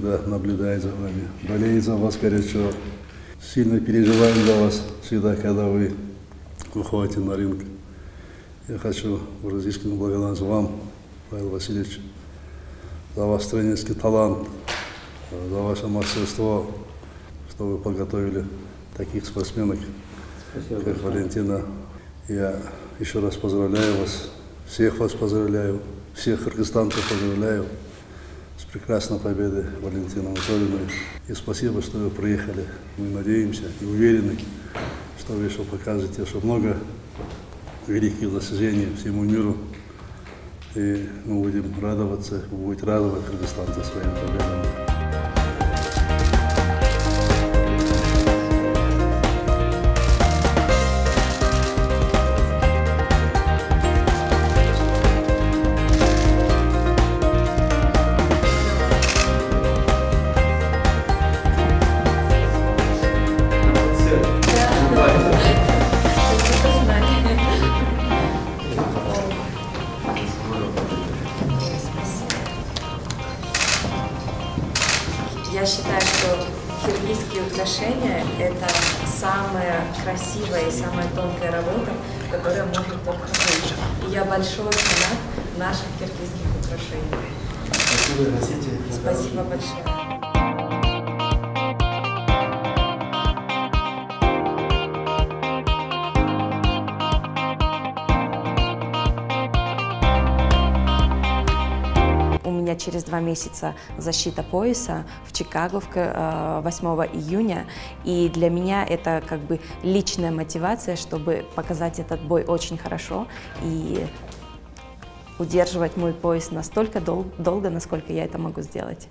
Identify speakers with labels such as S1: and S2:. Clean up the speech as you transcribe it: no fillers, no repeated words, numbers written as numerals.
S1: всегда наблюдает за вами, болеет за вас горячо. Сильно переживаем за вас всегда, когда вы выходите на ринг. Я хочу выразить благодарность вам, Павел Васильевич, за ваш тренерский талант, за ваше мастерство, что вы подготовили таких спортсменок, как Валентина. Я еще раз поздравляю вас поздравляю, всех кыргызстанцев поздравляю с прекрасной победой Валентины Анатольевны. И спасибо, что вы приехали. Мы надеемся и уверены, что вы еще покажете, что много великих достижений всему миру. И мы будем радоваться, вы будете радовать кыргызстанцев своими победами.
S2: Я считаю, что киргизские украшения – это самая красивая и самая тонкая работа, которая может только быть. И я большой фанат наших киргизских украшений. Спасибо большое. У меня через 2 месяца защита пояса в Чикаго 8 июня. И для меня это как бы личная мотивация, чтобы показать этот бой очень хорошо и удерживать мой пояс настолько долго, насколько я это могу сделать.